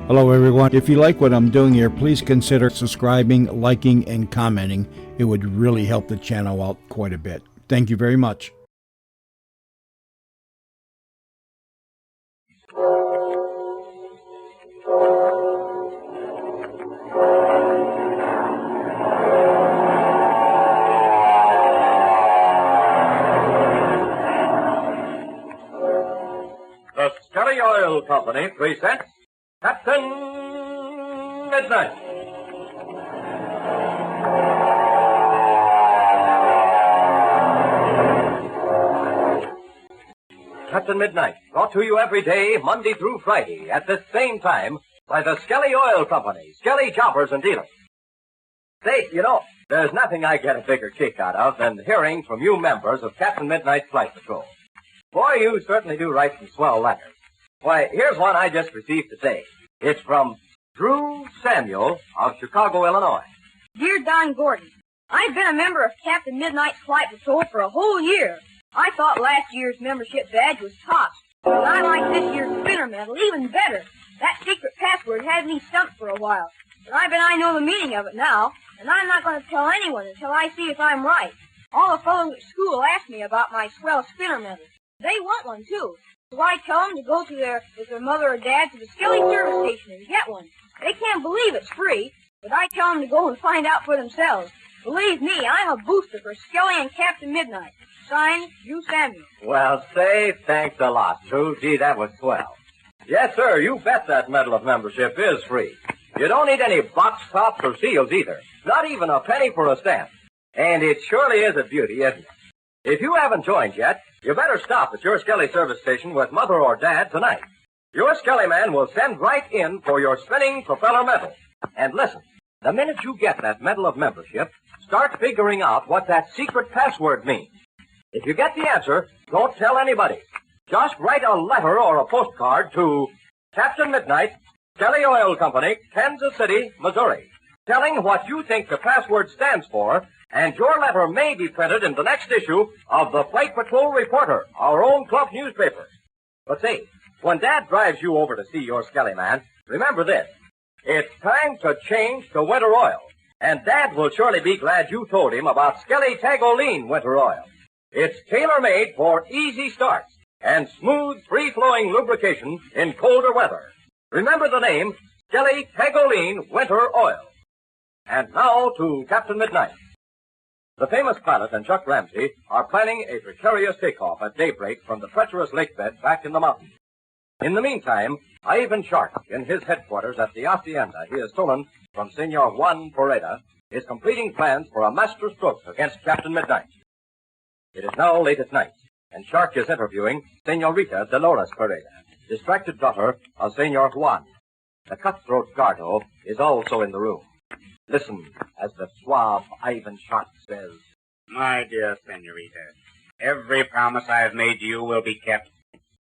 Hello, everyone. If you like what I'm doing here, please consider subscribing, liking, and commenting. It would really help the channel out quite a bit. Thank you very much. The Skelly Oil Company presents Captain Midnight. Captain Midnight, brought to you every day, Monday through Friday, at this same time, by the Skelly Oil Company, Skelly Jobbers and Dealers. Say, there's nothing I get a bigger kick out of than hearing from you members of Captain Midnight's Flight Patrol. Boy, you certainly do write some swell letters. Why, here's one I just received today. It's from Drew Samuel of Chicago, Illinois. Dear Don Gordon, I've been a member of Captain Midnight's Flight Patrol for a whole year. I thought last year's membership badge was tops, but I like this year's spinner medal even better. That secret password had me stumped for a while, but I know the meaning of it now, and I'm not going to tell anyone until I see if I'm right. All the fellows at school ask me about my swell spinner medal. They want one, too. So I tell them to go with their mother or dad to the Skelly service station and get one. They can't believe it's free, but I tell them to go and find out for themselves. Believe me, I'm a booster for Skelly and Captain Midnight. Signed, Drew Samuel. Well, say, thanks a lot, Drew. Gee, that was swell. Yes, sir, you bet that medal of membership is free. You don't need any box tops or seals either. Not even a penny for a stamp. And it surely is a beauty, isn't it? If you haven't joined yet, you better stop at your Skelly service station with Mother or Dad tonight. Your Skelly man will send right in for your spinning propeller medal. And listen, the minute you get that medal of membership, start figuring out what that secret password means. If you get the answer, don't tell anybody. Just write a letter or a postcard to Captain Midnight, Skelly Oil Company, Kansas City, Missouri, telling what you think the password stands for, and your letter may be printed in the next issue of the Flight Patrol Reporter, our own club newspaper. But say, when Dad drives you over to see your Skelly man, remember this. It's time to change to winter oil. And Dad will surely be glad you told him about Skelly Tagoline winter oil. It's tailor-made for easy starts and smooth, free-flowing lubrication in colder weather. Remember the name, Skelly Tagoline winter oil. And now to Captain Midnight. The famous pilot and Chuck Ramsey are planning a precarious takeoff at daybreak from the treacherous lake bed back in the mountains. In the meantime, Ivan Shark, in his headquarters at the hacienda he has stolen from Senor Juan Perada, is completing plans for a master stroke against Captain Midnight. It is now late at night, and Shark is interviewing Senorita Dolores Perada, distracted daughter of Senor Juan. The cutthroat Gardo is also in the room. Listen as the suave Ivan Shark says, My dear Senorita, every promise I have made you will be kept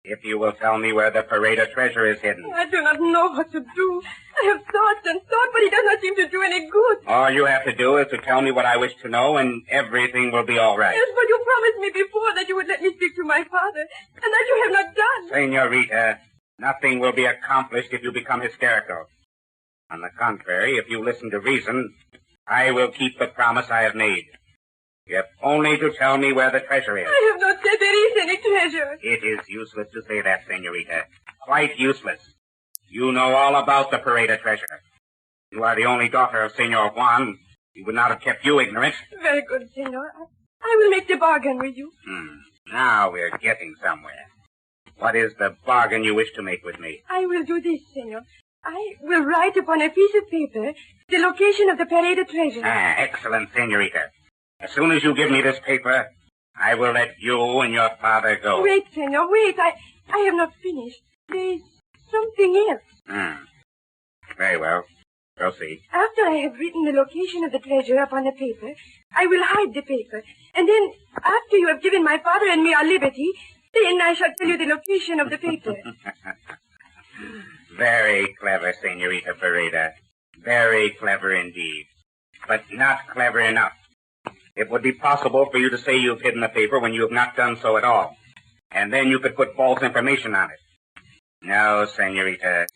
if you will tell me where the Perada treasure is hidden. I do not know what to do. I have thought and thought, but it does not seem to do any good. All you have to do is to tell me what I wish to know, and everything will be all right. Yes, but you promised me before that you would let me speak to my father, and that you have not done. Senorita, nothing will be accomplished if you become hysterical. On the contrary, if you listen to reason, I will keep the promise I have made. You have only to tell me where the treasure is. I have not said there is any treasure. It is useless to say that, Senorita. Quite useless. You know all about the Perada treasure. You are the only daughter of Senor Juan. He would not have kept you ignorant. Very good, Senor. I will make the bargain with you. Now we're getting somewhere. What is the bargain you wish to make with me? I will do this, Senor. I will write upon a piece of paper the location of the Perada treasure. Excellent, Senorita. As soon as you give me this paper, I will let you and your father go. Wait, Senor, wait. I have not finished. There's something else. Very well. Proceed. After I have written the location of the treasure upon the paper, I will hide the paper. And then, after you have given my father and me our liberty, then I shall tell you the location of the paper. Very clever, Senorita Perada. Very clever indeed. But not clever enough. It would be possible for you to say you've hidden the paper when you have not done so at all. And then you could put false information on it. No, Senorita.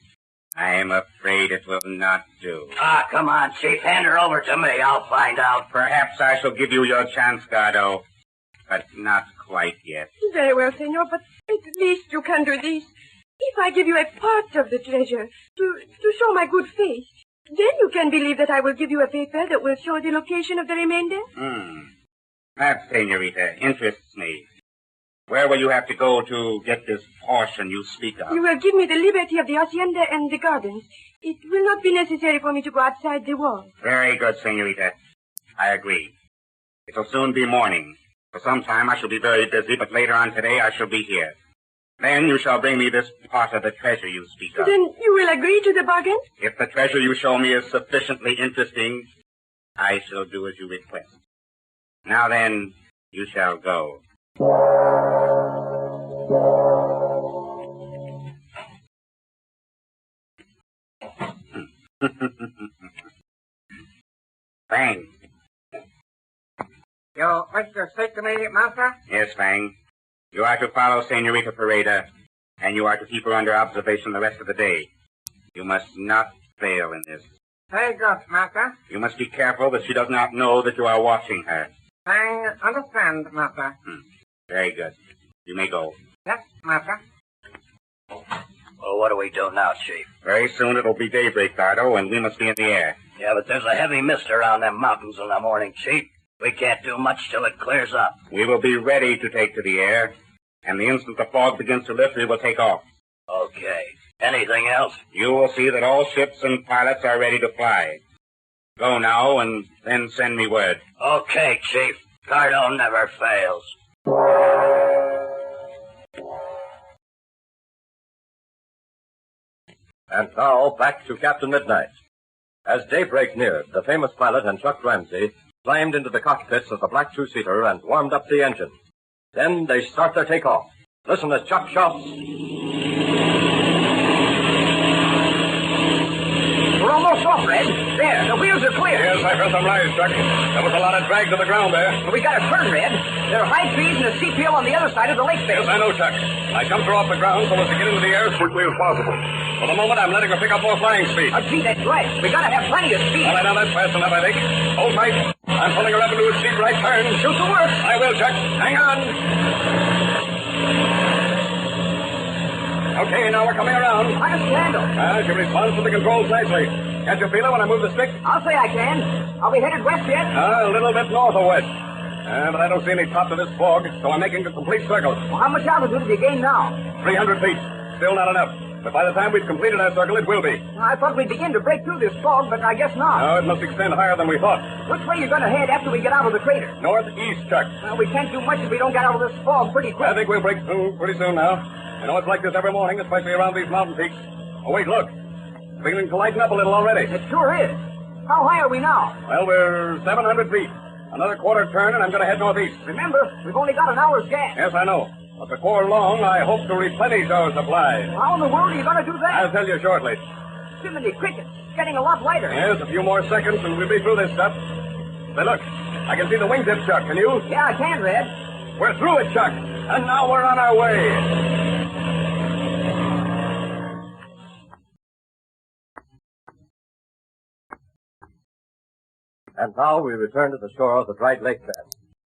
I'm afraid it will not do. Ah, come on, Chief. Hand her over to me. I'll find out. Perhaps I shall give you your chance, Gardo, but not quite yet. Very well, senor, but at least you can do this. If I give you a part of the treasure to show my good faith, then you can believe that I will give you a paper that will show the location of the remainder. That, senorita, interests me. Where will you have to go to get this portion you speak of? You will give me the liberty of the hacienda and the gardens. It will not be necessary for me to go outside the wall. Very good, senorita. I agree. It'll soon be morning. For some time I shall be very busy, but later on today I shall be here. Then you shall bring me this part of the treasure you speak of. Then you will agree to the bargain? If the treasure you show me is sufficiently interesting, I shall do as you request. Now then, you shall go. Fang. You wish to speak to me, Master? Yes, Fang. You are to follow Senorita Perada, and you are to keep her under observation the rest of the day. You must not fail in this. Very good, Master. You must be careful that she does not know that you are watching her. I understand, Master. Very good. You may go. Yes, Master. Well, what do we do now, Chief? Very soon it'll be daybreak, Gardo, and we must be in the air. Yeah, but there's a heavy mist around them mountains in the morning, Chief. We can't do much till it clears up. We will be ready to take to the air, and the instant the fog begins to lift, we will take off. Okay. Anything else? You will see that all ships and pilots are ready to fly. Go now, and then send me word. Okay, Chief. Gardo never fails. And now, back to Captain Midnight. As daybreak neared, the famous pilot and Chuck Ramsey climbed into the cockpits of the Black Two-Seater and warmed up the engine. Then they start their takeoff. Listen as Chuck shouts. We're almost off, Red. There, the wheels are clear. Yes, I heard them rise, Chuck. There was a lot of drag to the ground there. We got to turn, Red. There are high trees and a steep hill on the other side of the lake face. Yes, I know, Chuck. I jumped her off the ground so as to get into the air as quickly as possible. For the moment, I'm letting her pick up more flying speed. Oh, gee, that's right. We got to have plenty of speed. All right, now that's fast enough, I think. Hold tight. I'm pulling her up into a steep right turn. Shoot the work. I will, Chuck. Hang on. Okay, now we're coming around. How's the handle? She responds to the controls nicely. Can't you feel it when I move the stick? I'll say I can. Are we headed west yet? A little bit north of west. But I don't see any top to this fog, so I'm making a complete circle. Well, how much altitude have you gained now? 300 feet. Still not enough. But by the time we've completed our circle, it will be. Well, I thought we'd begin to break through this fog, but I guess not. No, it must extend higher than we thought. Which way are you going to head after we get out of the crater? Northeast, Chuck. Well, we can't do much if we don't get out of this fog pretty quick. I think we'll break through pretty soon now. You know, it's like this every morning, especially around these mountain peaks. Oh, wait, look. It's beginning to lighten up a little already. It sure is. How high are we now? Well, we're 700 feet. Another quarter turn, and I'm going to head northeast. Remember, we've only got an hour's gas. Yes, I know. But before long, I hope to replenish our supply. Well, how in the world are you going to do that? I'll tell you shortly. Jiminy Cricket, it's getting a lot lighter. Yes, a few more seconds, and we'll be through this stuff. Say, look, I can see the wingtips, Chuck. Can you? Yeah, I can, Red. We're through it, Chuck. And now we're on our way. And now we return to the shore of the dried lake bed.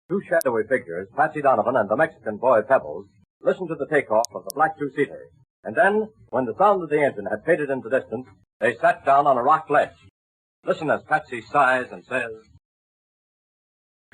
Two shadowy figures, Patsy Donovan and the Mexican boy Pebbles, listened to the takeoff of the Black Two-Seater. And then, when the sound of the engine had faded into distance, they sat down on a rock ledge. Listen as Patsy sighs and says,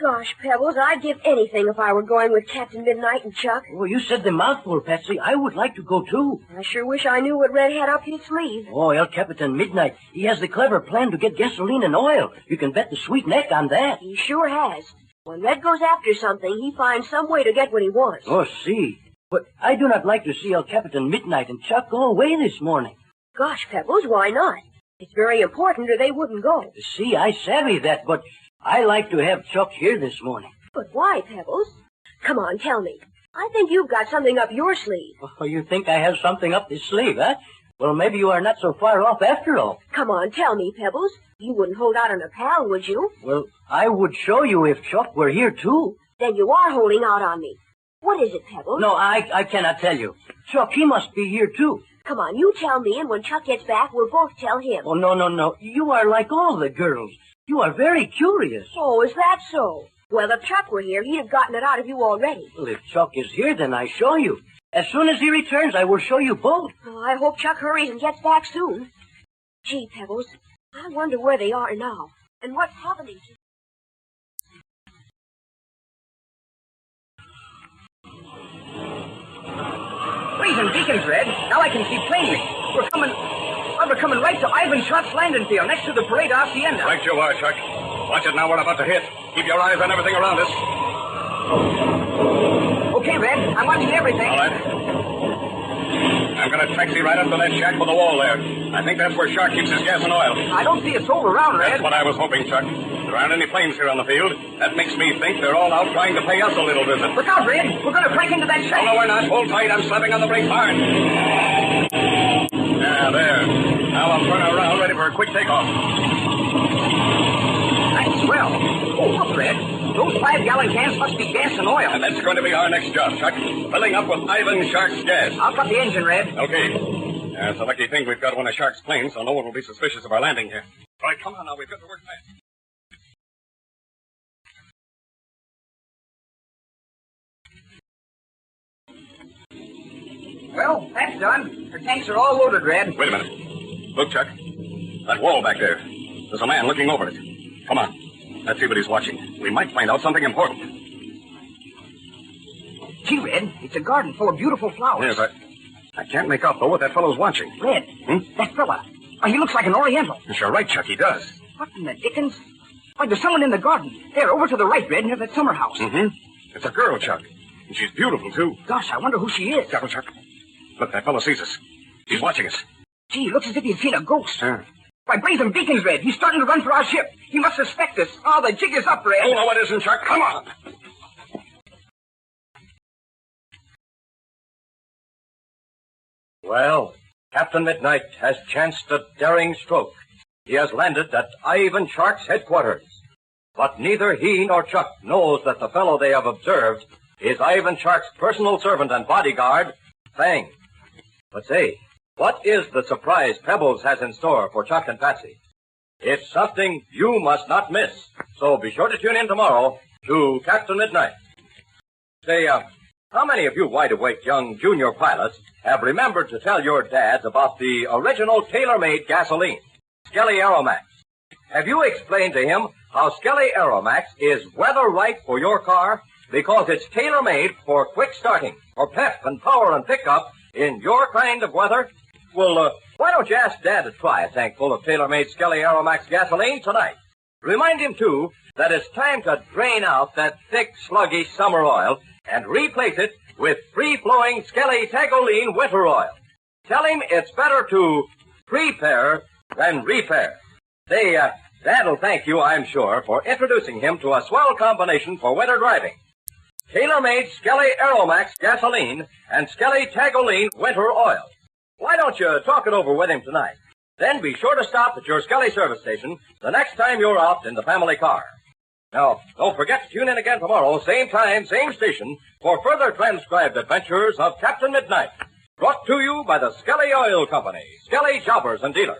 Gosh, Pebbles, I'd give anything if I were going with Captain Midnight and Chuck. Well, you said the mouthful, Patsy. I would like to go, too. I sure wish I knew what Red had up his sleeve. Oh, El Capitan Midnight, he has the clever plan to get gasoline and oil. You can bet the sweet neck on that. He sure has. When Red goes after something, he finds some way to get what he wants. Oh, see. But I do not like to see El Capitan Midnight and Chuck go away this morning. Gosh, Pebbles, why not? It's very important or they wouldn't go. See, I savvy that, but I like to have Chuck here this morning. But why, Pebbles? Come on, tell me. I think you've got something up your sleeve. Oh, you think I have something up this sleeve, huh? Well, maybe you are not so far off after all. Come on, tell me, Pebbles. You wouldn't hold out on a pal, would you? Well, I would show you if Chuck were here, too. Then you are holding out on me. What is it, Pebbles? No, I cannot tell you. Chuck, he must be here, too. Come on, you tell me, and when Chuck gets back, we'll both tell him. Oh, no. You are like all the girls. You are very curious. Oh, is that so? Well, if Chuck were here, he'd have gotten it out of you already. Well, if Chuck is here, then I show you. As soon as he returns, I will show you both. Oh, I hope Chuck hurries and gets back soon. Gee, Pebbles, I wonder where they are now, and what's happening to them. Freezing beacons, Red. Now I can see plainly. We're coming right to Ivan Chuck's landing field next to the Perada Hacienda. Right you are, Chuck. Watch it now, we're about to hit. Keep your eyes on everything around us. Okay, Red, I'm watching everything. All right. I'm going to taxi right up to that shack with the wall there. I think that's where Shark keeps his gas and oil. I don't see a soul around, Red. That's what I was hoping, Chuck. There aren't any planes here on the field. That makes me think they're all out trying to pay us a little visit. Look out, Red. We're going to crack into that shack. No, we're not. Hold tight. I'm slapping on the brake hard. Yeah, there. Now I'll turn around, ready for a quick takeoff. That's swell. Oh, look, Red. Those 5-gallon cans must be gas and oil. And that's going to be our next job, Chuck. Filling up with Ivan Shark's gas. I'll cut the engine, Red. Okay. It's a lucky thing we've got one of Shark's planes, so no one will be suspicious of our landing here. All right, come on now. We've got to work fast. Well, that's done. Her tanks are all loaded, Red. Wait a minute. Look, Chuck. That wall back there. There's a man looking over it. Come on. Let's see what he's watching. We might find out something important. Gee, Red, it's a garden full of beautiful flowers. Yes, I can't make out, though, what that fellow's watching. Red, that fella. Oh, he looks like an Oriental. You're right, Chuck, he does. What in the dickens? Why, there's someone in the garden. There, over to the right, Red, near that summer house. Mm-hmm. It's a girl, Chuck. And she's beautiful, too. Gosh, I wonder who she is. Careful, Chuck. Look, that fellow sees us. He's watching us. Gee, looks as if he'd seen a ghost. Yeah. Why, brazen beacons, Red. He's starting to run for our ship. He must suspect us. Oh, the jig is up, Red. Oh, no, it isn't, Chuck. Come on. Well, Captain Midnight has chanced a daring stroke. He has landed at Ivan Shark's headquarters. But neither he nor Chuck knows that the fellow they have observed is Ivan Shark's personal servant and bodyguard, Fang. But say, what is the surprise Pebbles has in store for Chuck and Patsy? It's something you must not miss. So be sure to tune in tomorrow to Captain Midnight. Say, how many of you wide-awake young junior pilots have remembered to tell your dads about the original tailor-made gasoline, Skelly Aeromax? Have you explained to him how Skelly Aeromax is weather right for your car because it's tailor-made for quick starting, for pep and power and pickup in your kind of weather? Well, why don't you ask Dad to try a tank full of tailor-made Skelly Aeromax gasoline tonight? Remind him, too, that it's time to drain out that thick, sluggish summer oil and replace it with free-flowing Skelly Tagoline winter oil. Tell him it's better to prepare than repair. Dad'll thank you, I'm sure, for introducing him to a swell combination for winter driving. Tailor-made Skelly Aeromax gasoline and Skelly Tagoline winter oil. Why don't you talk it over with him tonight? Then be sure to stop at your Skelly service station the next time you're out in the family car. Now, don't forget to tune in again tomorrow, same time, same station, for further transcribed adventures of Captain Midnight. Brought to you by the Skelly Oil Company, Skelly Jobbers and Dealers.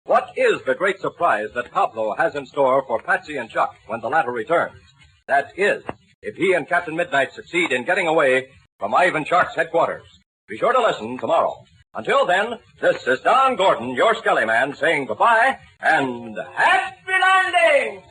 What is the great surprise that Pablo has in store for Patsy and Chuck when the latter returns? That is, if he and Captain Midnight succeed in getting away from Ivan Shark's headquarters. Be sure to listen tomorrow. Until then, this is Don Gordon, your Skelly Man, saying goodbye and happy landing!